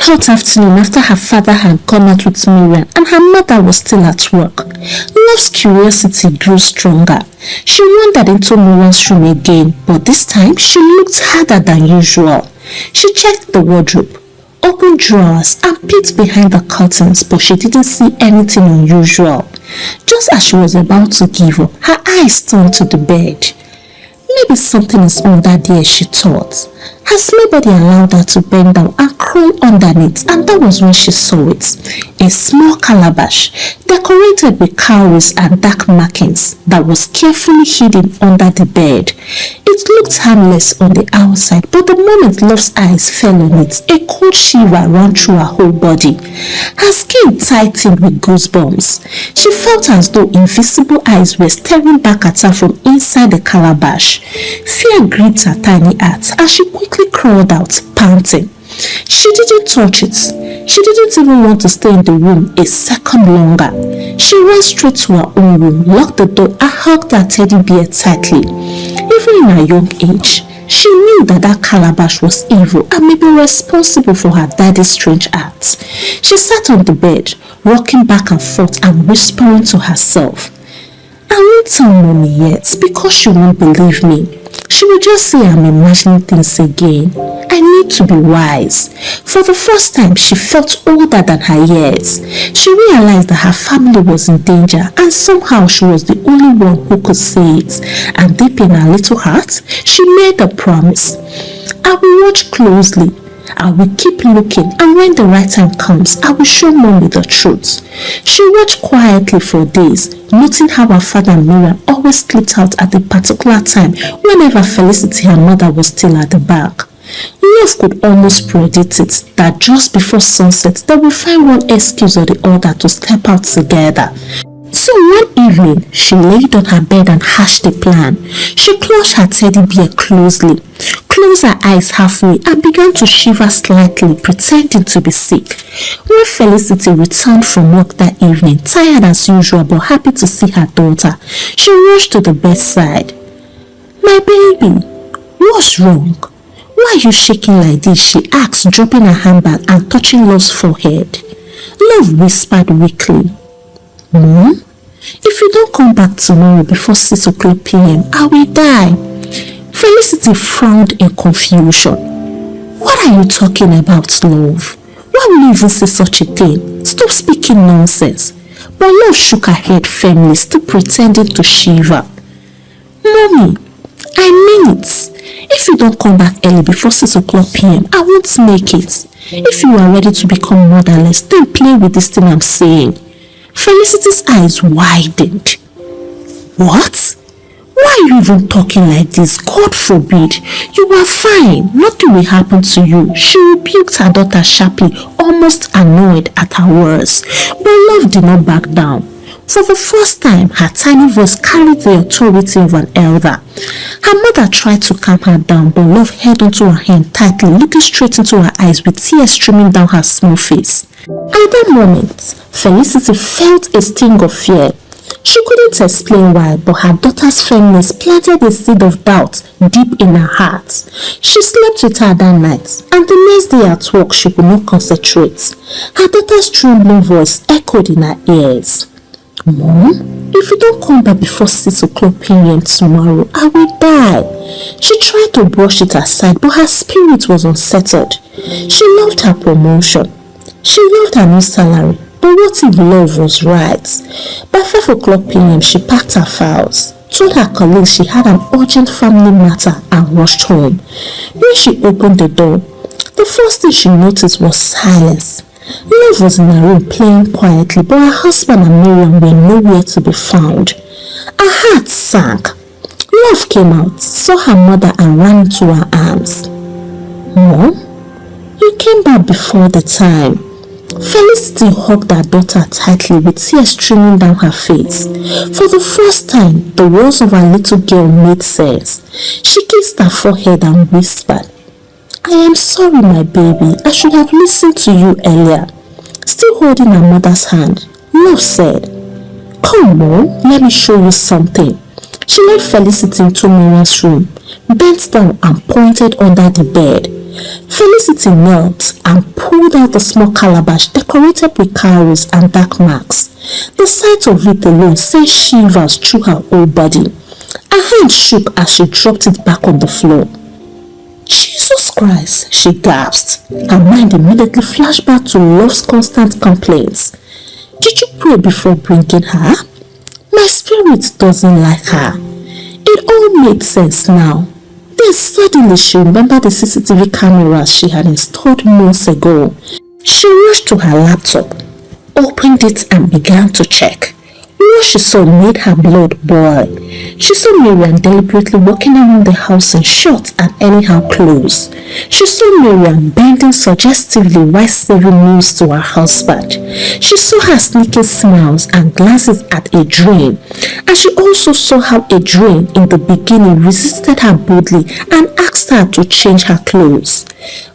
hot afternoon after her father had gone out with Miriam and her mother was still at work. Love's curiosity grew stronger. She wandered into Miriam's room again, but this time she looked harder than usual. She checked the wardrobe, opened drawers and peeked behind the curtains, but she didn't see anything unusual. Just as she was about to give up, her eyes turned to the bed. Maybe something is under there, she thought, as nobody allowed her to bend down and crawl underneath, and that was when she saw it. A small calabash, decorated with cowries and dark markings, that was carefully hidden under the bed. It looked harmless on the outside, but the moment Love's eyes fell on it, a cold shiver ran through her whole body. Her skin tightened with goosebumps. She felt as though invisible eyes were staring back at her from inside the calabash. Fear gripped her tiny heart as she quickly crawled out, panting. She didn't touch it. She didn't even want to stay in the room a second longer. She ran straight to her own room, locked the door and hugged her teddy bear tightly. Even in her young age, she knew that calabash was evil and maybe responsible for her daddy's strange acts. She sat on the bed, rocking back and forth and whispering to herself, "I won't tell mommy yet because she won't believe me. She will just say I'm imagining things again. I need to be wise." For the first time, she felt older than her years. She realized that her family was in danger and somehow she was the only one who could say it. And deep in her little heart, she made a promise. "I will watch closely. I will keep looking, and when the right time comes, I will show mommy the truth." She watched quietly for days, noting how her father and Miriam always slipped out at a particular time whenever Felicity, her mother, was still at the back. Love could almost predict it, that just before sunset they would find one excuse or the other to step out together. So one evening, she laid on her bed and hatched a plan. She clutched her teddy bear closely, closed her eyes halfway and began to shiver slightly, pretending to be sick. When Felicity returned from work that evening, tired as usual but happy to see her daughter, she rushed to the bedside. "My baby, what's wrong? Why are you shaking like this?" she asked, dropping her handbag and touching Love's forehead. Love whispered weakly, "Mom, if you don't come back tomorrow before 6 o'clock p.m., I will die." Felicity frowned in confusion. "What are you talking about, Love? Why will you even say such a thing? Stop speaking nonsense." But Love shook her head firmly, still pretending to shiver. "Mommy, I mean it. If you don't come back early before 6 o'clock p.m., I won't make it. If you are ready to become motherless, then play with this thing I'm saying." Felicity's eyes widened. "What? Why are you even talking like this? God forbid. You are fine. Nothing will happen to you." She rebuked her daughter sharply, almost annoyed at her words. But Love did not back down. For the first time, her tiny voice carried the authority of an elder. Her mother tried to calm her down, but Love held onto her hand tightly, looking straight into her eyes with tears streaming down her small face. At that moment, Felicity felt a sting of fear. She couldn't explain why, but her daughter's firmness planted a seed of doubt deep in her heart. She slept with her that night, and the next day at work she could not concentrate. Her daughter's trembling voice echoed in her ears. "Mom, if you don't come back before 6 o'clock p.m. tomorrow, I will die." She tried to brush it aside, but her spirit was unsettled. She loved her promotion. She loved her new salary. But what if Love was right? By 5 o'clock p.m., she packed her files, told her colleagues she had an urgent family matter and rushed home. When she opened the door, the first thing she noticed was silence. Love was in her room playing quietly, but her husband and Miriam were nowhere to be found. Her heart sank. Love came out, saw her mother and ran into her arms. "Mom, you came back before the time." Felicity hugged her daughter tightly with tears streaming down her face. For the first time, the words of her little girl made sense. She kissed her forehead and whispered, "I am sorry, my baby. I should have listened to you earlier." Still holding her mother's hand, Love said, "Come, Mom, let me show you something." She led Felicity into Miriam's room, bent down and pointed under the bed. Felicity knelt and pulled out the small calabash decorated with cowries and dark marks. The sight of it alone sent shivers through her whole body. Her hand shook as she dropped it back on the floor. Jesus Christ, she gasped. Her mind immediately flashed back to Love's constant complaints. Did you pray before bringing her? My spirit doesn't like her. It all made sense now. Then suddenly she remembered the CCTV cameras she had installed months ago. She rushed to her laptop, opened it and began to check. What she saw made her blood boil. She saw Miriam deliberately walking around the house in short and anyhow clothes. She saw Miriam bending suggestively while serving meals to her husband. She saw her sneaking smiles and glances at Adrian, and she also saw how Adrian in the beginning resisted her boldly and asked her to change her clothes.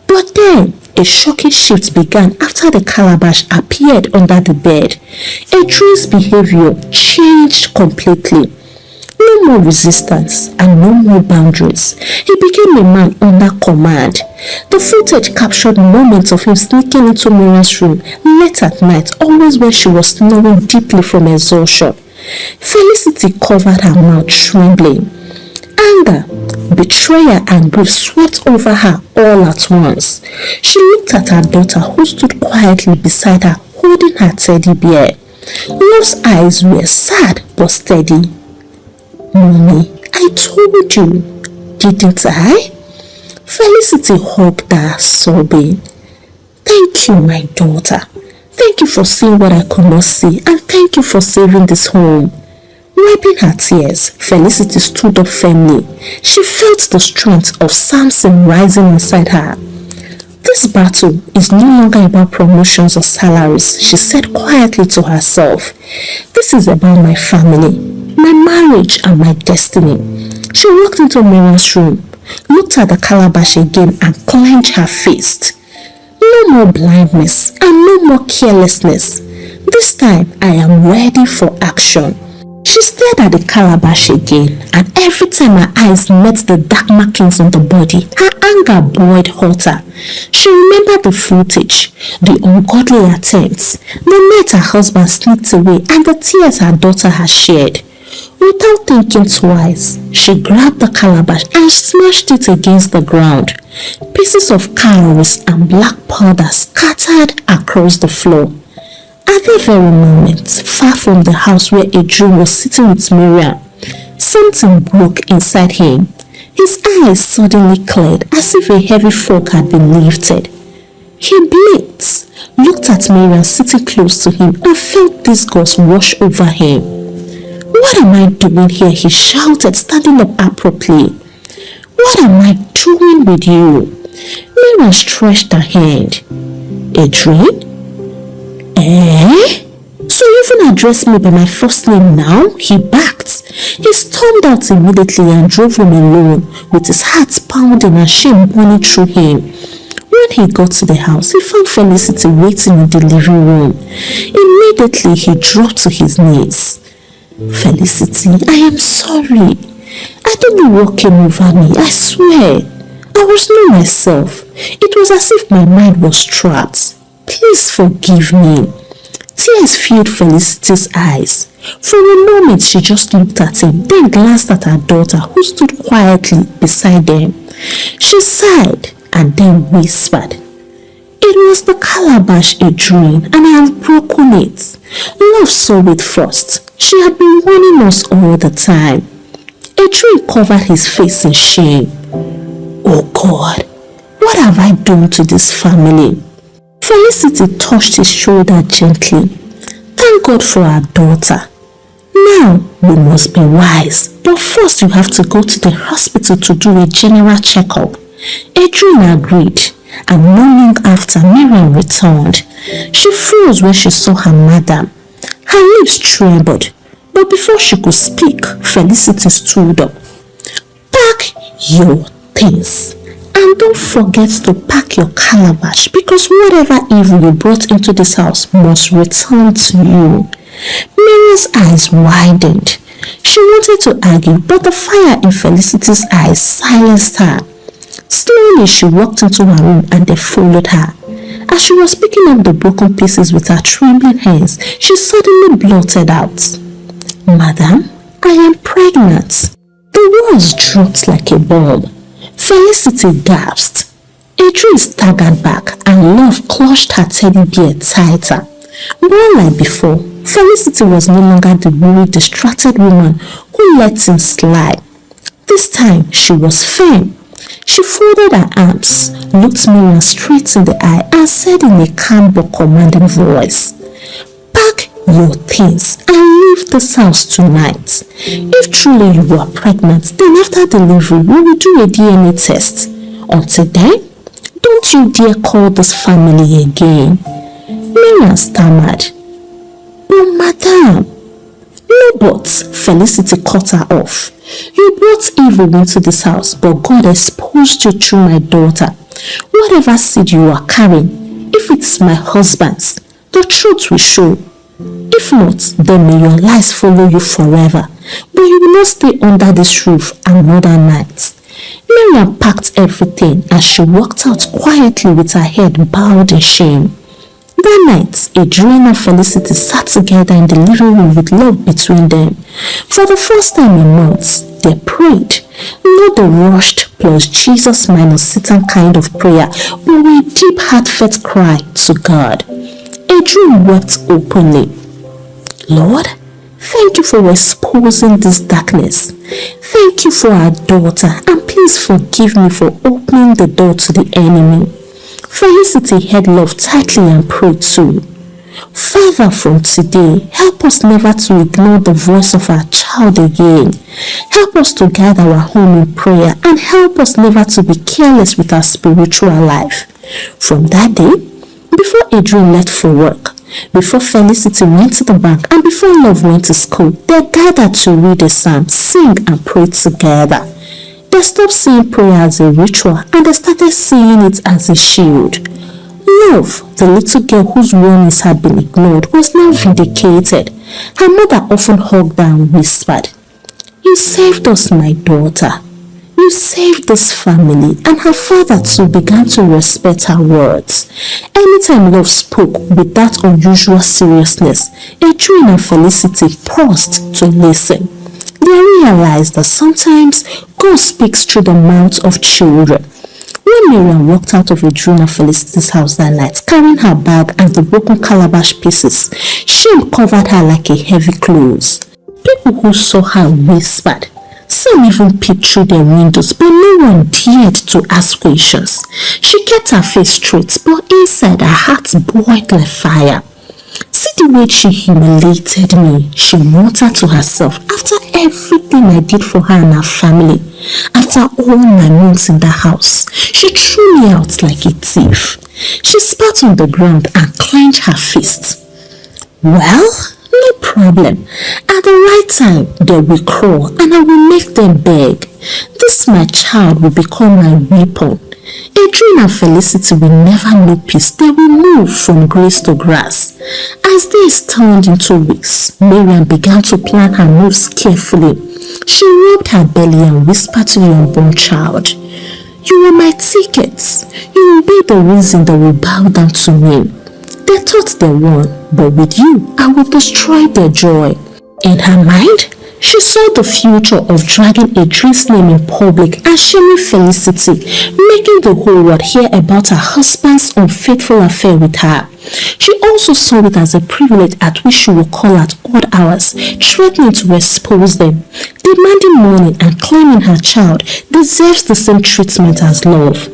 But then a shocking shift began after the calabash appeared under the bed. Adrian's behavior changed completely. No more resistance and no more boundaries. He became a man under command. The footage captured moments of him sneaking into Miriam's room late at night, always when she was snoring deeply from exhaustion. Felicity covered her mouth, trembling. Anger, betrayal and grief swept over her all at once. She looked at her daughter who stood quietly beside her holding her teddy bear. Love's eyes were sad but steady. Mommy, I told you, didn't I? Felicity hugged her, sobbing. Thank you, my daughter. Thank you for seeing what I could not see, and thank you for saving this home. Wiping her tears, Felicity stood up firmly. She felt the strength of Samson rising inside her. This battle is no longer about promotions or salaries, she said quietly to herself. This is about my family, my marriage and my destiny. She walked into Miriam's room, looked at the calabash again and clenched her fist. No more blindness and no more carelessness. This time I am ready for action. She stared at the calabash again, and every time her eyes met the dark markings on the body, her anger boiled hotter. She remembered the footage, the ungodly attempts, the night her husband sneaked away, and the tears her daughter had shed. Without thinking twice, she grabbed the calabash and smashed it against the ground. Pieces of cowries and black powder scattered across the floor. At that very moment, far from the house where Adrian was sitting with Miriam, something broke inside him. His eyes suddenly cleared as if a heavy fog had been lifted. He blinked, looked at Miriam sitting close to him and felt disgust wash over him. What am I doing here? He shouted, standing up abruptly. What am I doing with you? Miriam stretched her hand. Adrian? Eh? So you even address me by my first name now? He backed. He stormed out immediately and drove home alone, with his heart pounding and shame burning through him. When he got to the house, he found Felicity waiting in the living room. Immediately, he dropped to his knees. Felicity, I am sorry. I don't know what came over me, I swear. I was not myself. It was as if my mind was trapped. Please forgive me. Tears filled Felicity's eyes. For a moment, she just looked at him, then glanced at her daughter who stood quietly beside them. She sighed and then whispered, It was the calabash, Adrian, and I have broken it. Love saw it first. She had been warning us all the time. Adrian covered his face in shame. Oh God, what have I done to this family? Felicity touched his shoulder gently. Thank God for our daughter. Now we must be wise, but first you have to go to the hospital to do a general checkup. Adrian agreed, and not long after Miriam returned. She froze when she saw her madam. Her lips trembled, but before she could speak, Felicity stood up. Pack your things. And don't forget to pack your calabash, because whatever evil you brought into this house must return to you. Miriam's eyes widened. She wanted to argue, but the fire in Felicity's eyes silenced her. Slowly, she walked into her room and they followed her. As she was picking up the broken pieces with her trembling hands, she suddenly blurted out, "Madam, I am pregnant." The words dropped like a bomb. Felicity gasped. Adrian staggered back and love clutched her teddy bear tighter. More like before, Felicity was no longer the worried, distracted woman who let things slide. This time, she was firm. She folded her arms, looked Miriam straight in the eye and said in a calm but commanding voice, "Pack your things and leave this house tonight. If truly you were pregnant, then after delivery we will do a DNA test. Until then, don't you dare call this family again." Miriam stammered, "But madam." "No buts," Felicity cut her off. "You brought evil into this house, but God exposed you through my daughter. Whatever seed you are carrying, if it's my husband's, the truth will show. If not, then may your lies follow you forever, but you will not stay under this roof another night." Miriam packed everything as she walked out quietly with her head bowed in shame. That night, Adrian and Felicity sat together in the living room with love between them. For the first time in months, they prayed. Not the rushed plus Jesus minus Satan kind of prayer, but with a deep heartfelt cry to God. Adrian wept openly. "Lord, thank you for exposing this darkness. Thank you for our daughter, and please forgive me for opening the door to the enemy." Felicity held love tightly and prayed too. "Father, from today, help us never to ignore the voice of our child again. Help us to guide our home in prayer and help us never to be careless with our spiritual life." From that day, before Adrian left for work, before Felicity went to the bank, and before Love went to school, they gathered to read a psalm, sing and pray together. They stopped seeing prayer as a ritual and they started seeing it as a shield. Love, the little girl whose warnings had been ignored, was now vindicated. Her mother often hugged her and whispered, "You saved us, my daughter. You saved this family." And her father too began to respect her words. Anytime Love spoke with that unusual seriousness, Adrian and Felicity paused to listen. They realized that sometimes God speaks through the mouths of children. When Miriam walked out of Adrian and Felicity's house that night, carrying her bag and the broken calabash pieces, shame covered her like a heavy cloth. People who saw her whispered. Some even peeped through their windows, but no one dared to ask questions. She kept her face straight, but inside her heart boiled like fire. "See the way she humiliated me," she muttered to herself, "after everything I did for her and her family. After all my months in the house, she threw me out like a thief." She spat on the ground and clenched her fist. "Well, no problem. At the right time, they will crawl and I will make them beg. This my child will become my weapon. Adrian and Felicity will never know peace. They will move from grace to grass." As days turned into weeks, Miriam began to plan her moves carefully. She rubbed her belly and whispered to the unborn child, "You are my tickets. You will be the reason they will bow down to me. They thought they won, but with you, I will destroy their joy." In her mind, she saw the future of dragging Adrian's name in public and shaming Felicity, making the whole world hear about her husband's unfaithful affair with her. She also saw it as a privilege at which she would call at odd hours, threatening to expose them, demanding money and claiming her child deserves the same treatment as Love.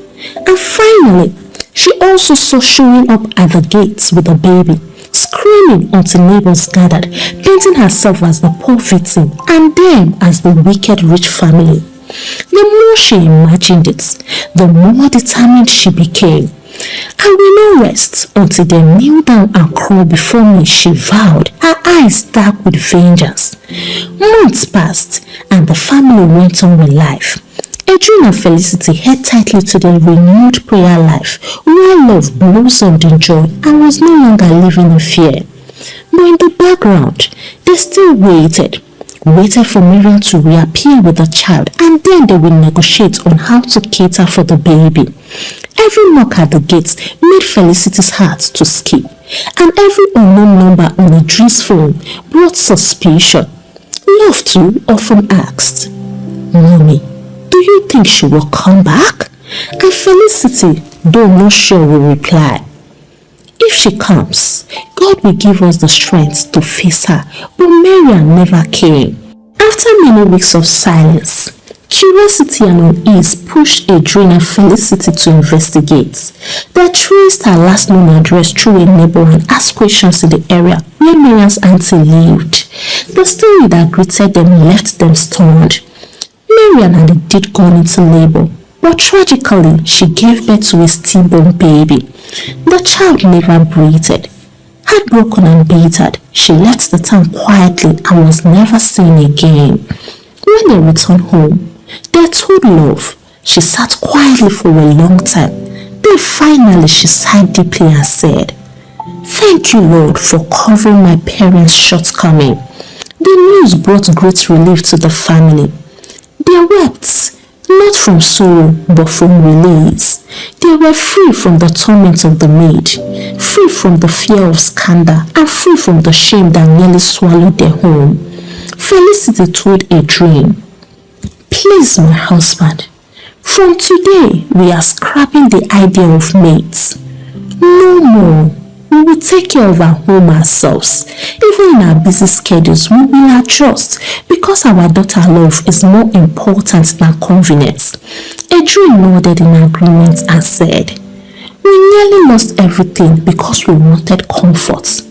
And finally, she also saw showing up at the gates with a baby, screaming until neighbors gathered, painting herself as the poor victim and them as the wicked rich family. The more she imagined it, the more determined she became. "I will not rest until they kneel down and crawl before me," she vowed, her eyes dark with vengeance. Months passed and the family went on with life. Adrian and Felicity held tightly to their renewed prayer life, while Love blossomed in joy and was no longer living in fear. But in the background, they still waited waited for Marian to reappear with the child, and then they will negotiate on how to cater for the baby. Every knock at the gate made Felicity's heart to skip, and every unknown number on Idris' phone brought suspicion. Love too often asked, "Mommy, do you think she will come back?" And Felicity, though not sure, will reply, "If she comes, God will give us the strength to face her." But Marian never came. After many weeks of silence, curiosity and unease pushed Adrian and Felicity to investigate. They traced her last known address through a neighbor and asked questions in the area where Marian's auntie lived. The story that greeted them left them stunned. Marian had indeed gone into labor, but tragically, she gave birth to a stillborn baby. The child never breathed. Heartbroken and battered, she left the town quietly and was never seen again. When they returned home, they told Love. She sat quietly for a long time. Then finally she sighed deeply and said, "Thank you, Lord, for covering my parents' shortcoming." The news brought great relief to the family. They wept, not from sorrow, but from release. They were free from the torment of the maid, free from the fear of scandal, and free from the shame that nearly swallowed their home. Felicity told Adrian, "Please, my husband, from today we are scrapping the idea of maids. No more. We will take care of our home ourselves. Even in our busy schedules, we will adjust because our daughter Love is more important than convenience." Adrian nodded in agreement and said, "We nearly lost everything because we wanted comfort.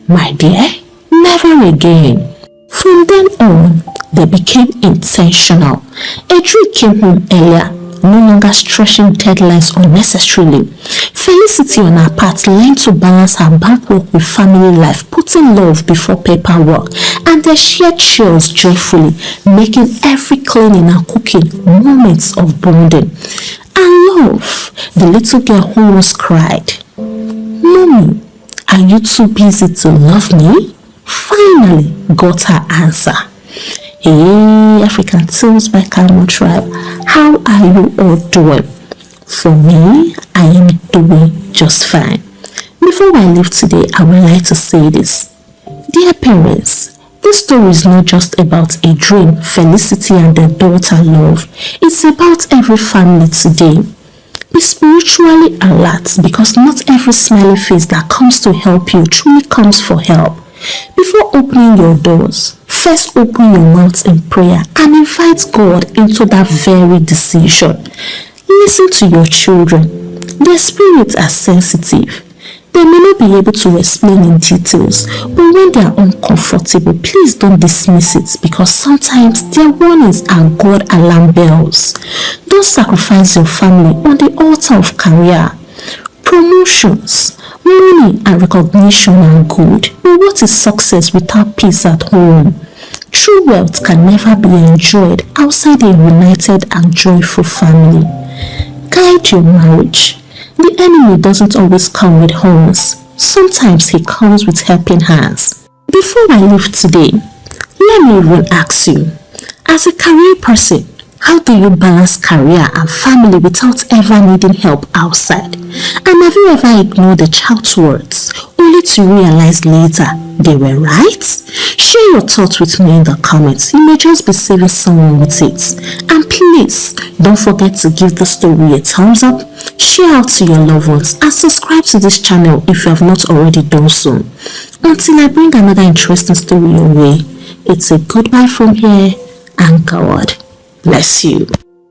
My dear, never again." From then on, they became intentional. Adrian came home earlier, no longer stretching deadlines unnecessarily. Felicity on her part learned to balance her bank work with family life, putting love before paperwork, and they shared chores joyfully, making every cleaning and cooking moments of bonding. And Love, the little girl who once cried, "Mommy, are you too busy to love me?" finally got her answer. Hey, African Tales by Camo Tribe, how are you all doing? For me, I am doing just fine. Before I leave today, I would like to say this. Dear parents, this story is not just about Adrian, Felicity and their daughter Love. It's about every family today. Be spiritually alert because not every smiley face that comes to help you truly comes for help. Before opening your doors, first open your mouth in prayer and invite God into that very decision. Listen to your children. Their spirits are sensitive. They may not be able to explain in details, but when they are uncomfortable, please don't dismiss it because sometimes their warnings are God alarm bells. Don't sacrifice your family on the altar of career. Promotions, money and recognition are good, but what is success without peace at home? True wealth can never be enjoyed outside a united and joyful family. Guide your marriage. The enemy doesn't always come with horns. Sometimes he comes with helping hands. Before I leave today, let me even ask you, as a career person, how do you balance career and family without ever needing help outside? And have you ever ignored the child's words only to realize later they were right? Share your thoughts with me in the comments. You may just be saving someone with it. And please, don't forget to give the story a thumbs up, share out to your loved ones, and subscribe to this channel if you have not already done so. Until I bring another interesting story your way, it's a goodbye from here, and God bless you.